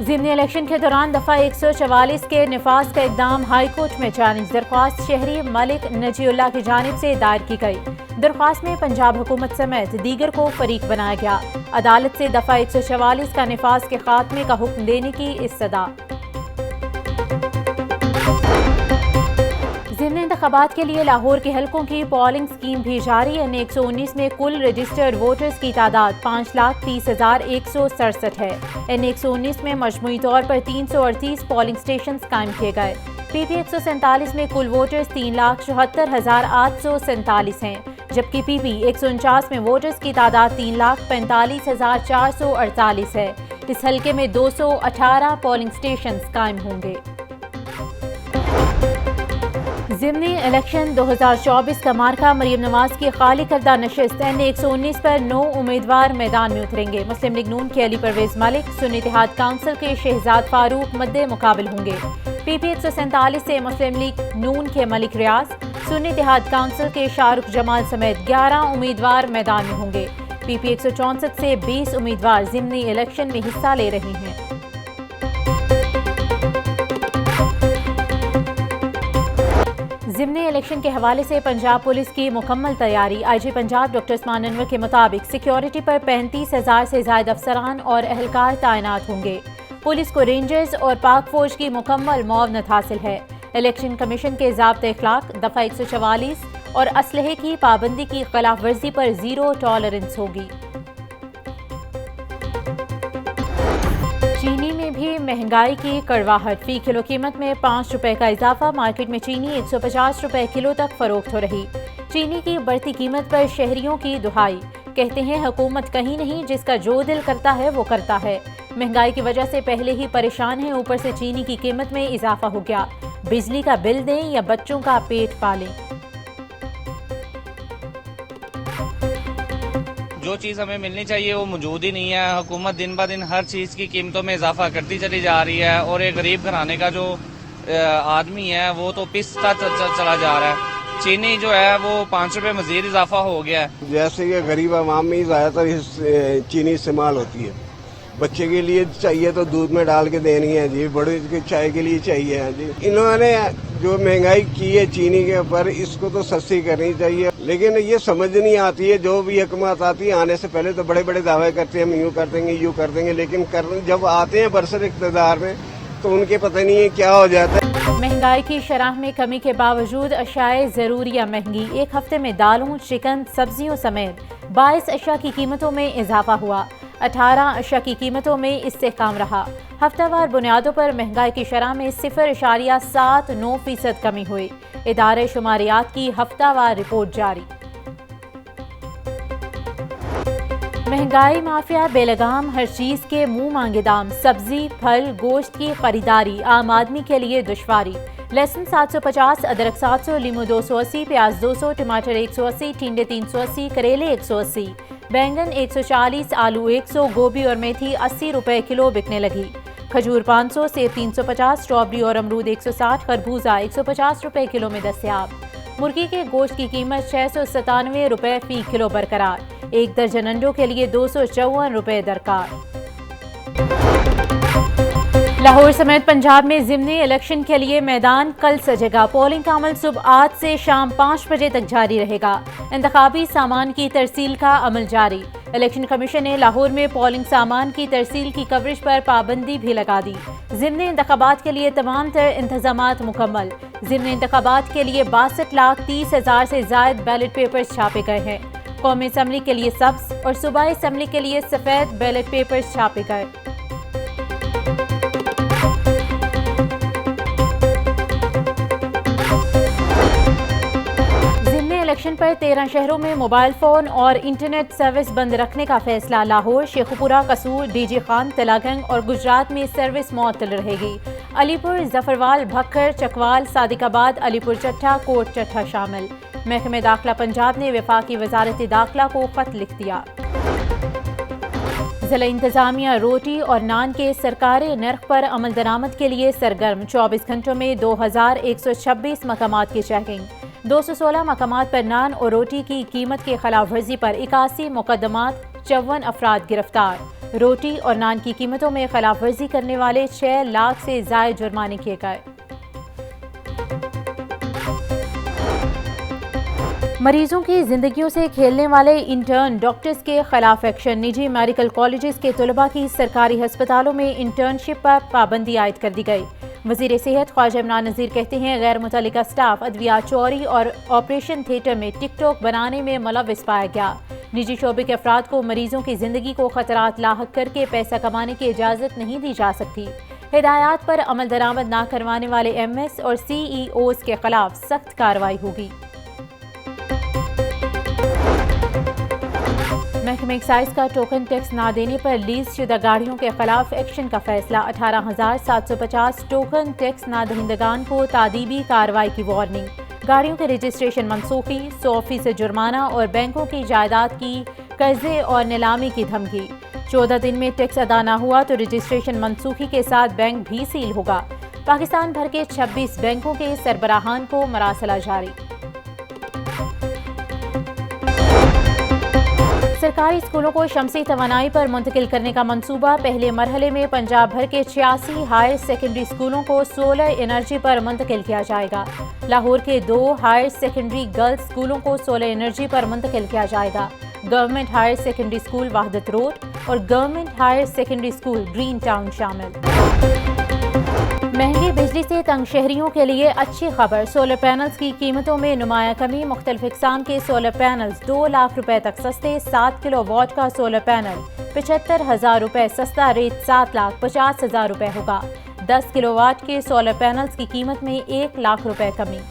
ज़िमनी election के दौरान दफ़ा 144 के निफाज का इक़दाम हाई कोर्ट में चैलेंज। दरख्वास्त शहरी मलिक नजीउल्लाह की जानिब से दायर की गई। दरख्वास्त में पंजाब हुकूमत समेत दीगर को फरीक बनाया गया। अदालत से दफ़ा 144 का निफाज के खात्मे का हुक्म देने की इस्तदा। ज़िमनी इंतख़ाबात के लिए लाहौर के हलकों की पोलिंग स्कीम भी जारी। N119 में कुल रजिस्टर्ड वोटर्स की तादाद 5,30,167 है। N119 में मजमूई तौर पर 338 पोलिंग स्टेशन कायम किए गए। PP 147 में कुल वोटर्स 3,74,847 हैं, जबकि PP 149 में वोटर्स की तादाद 3,45,448 है। इस हल्के में 218 पोलिंग स्टेशन कायम होंगे। ज़िमनी इलेक्शन 2024 का मार्का मरीम नवाज की खाली करदा नशिस्त। N119 पर 9 उम्मीदवार मैदान में उतरेंगे। मुस्लिम लीग नून के अली परवेज मलिक, सुन्नी इत्तेहाद काउंसिल के शहजाद फारूक मद्दे मुकाबिल होंगे। PP 147 से मुस्लिम लीग नून के मलिक रियाज, सुन्नी इत्तेहाद काउंसिल के शाहरुख जमाल समेत 11 उम्मीदवार मैदान में होंगे। PP 164 से 20 उम्मीदवार ज़िमनी इलेक्शन में हिस्सा ले रहे हैं। ज़िमनी इलेक्शन के हवाले से पंजाब पुलिस की मुकम्मल तैयारी। IG पंजाब डॉक्टर उस्मान अनवर के मुताबिक सिक्योरिटी पर 35,000 से ज़ायद अफसरान और अहलकार तैनात होंगे। पुलिस को रेंजर्स और पाक फौज की मुकम्मल मुआवनत हासिल है। इलेक्शन कमीशन के ज़ाब्ते इखलाक दफ़ा 144 और असलहे की पाबंदी की खिलाफ वर्जी पर ज़ीरो टॉलरेंस होगी। चीनी में भी महंगाई की कड़वाहट। फी किलो कीमत में 5 रुपए का इजाफा। मार्केट में चीनी 150 रुपए किलो तक फरोख्त हो रही। चीनी की बढ़ती कीमत पर शहरियों की दुहाई। कहते हैं हुकूमत कहीं नहीं, जिसका जो दिल करता है वो करता है। महंगाई की वजह से पहले ही परेशान है, ऊपर से चीनी की कीमत में इजाफा हो गया। बिजली का बिल दें या बच्चों का पेट पालें। जो चीज़ हमें मिलनी चाहिए वो मौजूद ही नहीं है। हुकूमत दिन ब दिन हर चीज़ की कीमतों में इजाफा करती चली जा रही है और एक गरीब घराने का जो आदमी है वो तो पिसता चला जा रहा है। चीनी जो है वो 5 रुपए मजीद इजाफा हो गया है। जैसे कि गरीब आवाम में ज़्यादातर चीनी इस्तेमाल होती है। बच्चे के लिए चाहिए तो दूध में डाल के देनी है जी, बड़े के चाय के लिए चाहिए है जी। इन्होंने जो महंगाई की है चीनी के ऊपर, इसको तो सस्ती करनी चाहिए, लेकिन ये समझ नहीं आती है। जो भी हुकूमत आती है आने से पहले तो बड़े बड़े दावे करते हैं, हम यूँ कर देंगे यूँ कर देंगे, लेकिन जब आते हैं बरसर इक़्तिदार में तो उनके पता नहीं है क्या हो जाता है। महंगाई की शरह में कमी के बावजूद अशाए ज़रूरिया महंगी। एक हफ्ते में दालों, चिकन, सब्जियों समेत 22 अशिया की कीमतों में इजाफा हुआ। 18 अशिया की कीमतों में इस्तेहकाम रहा। हफ्तावार बुनियादों पर महंगाई की शरह में 0.79% कमी हुई। इदारे शुमारियात की हफ्तावार रिपोर्ट जारी। महंगाई माफिया बेलगाम, हर चीज के मुंह मांगे दाम। सब्जी, फल, गोश्त की खरीदारी आम आदमी के लिए दुश्वारी। लहसुन 750, अदरक 700, लीमू 280, प्याज 200, टमाटर 180, टिंडे 380, करेले 180, बैंगन 140, आलू 100, गोभी और मेथी 80 रुपए किलो बिकने लगी। खजूर 500, सेब 350, स्ट्रॉबेरी और अमरूद 160, खरबूजा 150 रुपए किलो में दस्तयाब। मुर्गी के गोश्त की कीमत 697 रुपए फी किलो बरकरार। एक दर्जन अंडों के लिए 254 रुपए दरकार। लाहौर समेत पंजाब में ज़िमनी इलेक्शन के लिए मैदान कल सजेगा। पोलिंग का अमल सुबह 8 से शाम 5 बजे तक जारी रहेगा। इंतखाबी सामान की तरसील का अमल जारी। इलेक्शन कमीशन ने लाहौर में पोलिंग सामान की तरसील की कवरेज पर पाबंदी भी लगा दी। ज़िमनी इंतखाबात के लिए तमाम तर इंतजामात मुकम्मल। ज़िमनी इंतखाबात के लिए 62,30,000 से ज़ायद बैलेट पेपर्स छापे गए हैं। कौमी असम्बली के लिए सब्ज और सूबाई असम्बली के लिए सफ़ेद बैलेट पेपर्स छापे गए। ज़िमनी इलेक्शन पर 13 शहरों में मोबाइल फ़ोन और इंटरनेट सर्विस बंद रखने का फैसला। लाहौर, शेखुपुरा, कसूर, डीजी खान, तलागंग और गुजरात में सर्विस मुअत्तल रहेगी। अलीपुर, जफरवाल, भक्खर, चकवाल, सादिकाबाद, अलीपुर चट्टा, कोट चट्टा शामिल। महकमे दाखिला पंजाब ने वफाकी वजारत दाखिला को खत लिख दिया। ज़िला इंतजामिया रोटी और नान के सरकारी नर्ख पर अमल दरामद के लिए सरगर्म। 24 घंटों में 2126 मकामात की चेकिंग। 216 मकामात पर नान और रोटी की कीमत के खिलाफ वर्जी पर 81 मुकदमात 54 अफराद गिरफ्तार। रोटी और नान की कीमतों में खिलाफ वर्जी करने वाले 6 लाख से ज्यादा जुर्माने किए गए। मरीजों की जिंदगियों से खेलने वाले इंटर्न डॉक्टर्स के खिलाफ एक्शन। निजी मेडिकल कॉलेजेस के तलबा की सरकारी अस्पतालों में इंटर्नशिप पर पाबंदी आयद कर दी गई। वजीर सेहत ख्वाजा इमरान नज़ीर कहते हैं, गैर मुतल्लिका स्टाफ अदविया चोरी और ऑपरेशन थिएटर में टिकटॉक बनाने में मुलव्विस पाया गया। निजी शोबे के अफराद को मरीजों की जिंदगी को खतरात लाहक करके पैसा कमाने की इजाज़त नहीं दी जा सकती। हिदायत पर अमल दरामद ना करवाने वाले MS और CEOs के खिलाफ सख्त कार्रवाई होगी। महकमे एक्साइज का टोकन टैक्स ना देने पर लीज शुदा गाड़ियों के खिलाफ एक्शन का फैसला। 18,750 टोकन टैक्स ना दहिंदगान को तादीबी कार्रवाई की वार्निंग। गाड़ियों के रजिस्ट्रेशन मनसूखी, 100% जुर्माना और बैंकों की जायदाद की कर्जे और नीलामी की धमकी। 14 दिन में टैक्स अदा ना हुआ तो रजिस्ट्रेशन मनसूखी के साथ बैंक भी सील होगा। पाकिस्तान भर के 26 बैंकों के सरबराहान को मरासला जारी। सरकारी स्कूलों को शमसी तवानाई पर मुंतकिल करने का मंसूबा। पहले मरहले में पंजाब भर के 86 हायर सेकेंडरी स्कूलों को सोलर एनर्जी पर मुंतकिल किया जाएगा। लाहौर के 2 हायर सेकेंडरी गर्ल्स स्कूलों को सोलर एनर्जी पर मुंतकिल किया जाएगा। Government higher secondary school Wahdat road और government higher secondary school green town शामिल। महंगी बिजली से तंग शहरियों के लिए अच्छी खबर। सोलर पैनल्स की कीमतों में नुमाया कमी। मुख्तलिफ इक़साम के सोलर पैनल्स 2 लाख रुपए तक सस्ते। 7 किलोवाट का सोलर पैनल 75,000 रुपए सस्ता। रेट 7,50,000 रुपए होगा। 10 किलोवाट के सोलर पैनल्स की कीमत में 1 लाख रुपए कमी।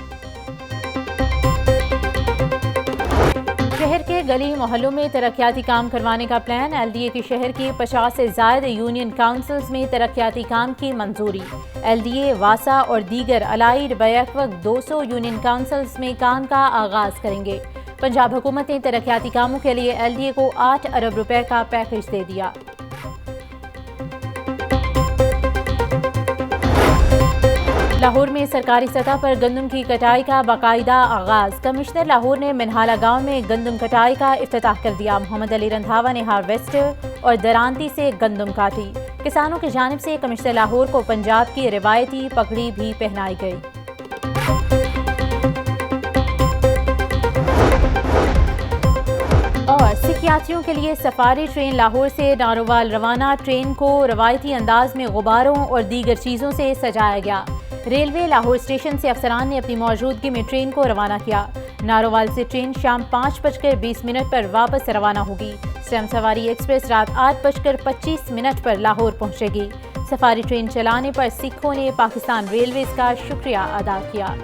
शहर के गली मोहल्लों में तरक्याती काम करवाने का प्लान। LDA की शहर की 50 से ज्यादा यूनियन काउंसिल्स में तरक्याती काम की मंजूरी। LDA, वासा और दीगर अलाइड बैक वक्त 200 यूनियन काउंसिल्स में काम का आगाज करेंगे। पंजाब हुकूमत ने तरक्याती कामों के लिए LDA को 8 अरब रुपए का पैकेज दे दिया। लाहौर में सरकारी सतह पर गंदम की कटाई का बाकायदा आगाज। कमिश्नर लाहौर ने मिनहाला गांव में गंदम कटाई का इफ्तिताह कर दिया। मोहम्मद अली रंधावा ने हार्वेस्टर और दरांती से गंदम काटी। किसानों की जानिब से कमिश्नर लाहौर को पंजाब की रिवायती पगड़ी भी पहनाई गई। और सिख यात्रियों के लिए सफारी ट्रेन लाहौर से नारोवाल रवाना। ट्रेन को रवायती अंदाज में गुब्बारों और दीगर चीज़ों से सजाया गया। रेलवे लाहौर स्टेशन से अफसरान ने अपनी मौजूदगी में ट्रेन को रवाना किया। नारोवाल से ट्रेन शाम 5:20 पर वापस रवाना होगी। स्टैम सवारी एक्सप्रेस रात 8:25 पर लाहौर पहुंचेगी। सफारी ट्रेन चलाने पर सिखों ने पाकिस्तान रेलवेज का शुक्रिया अदा किया।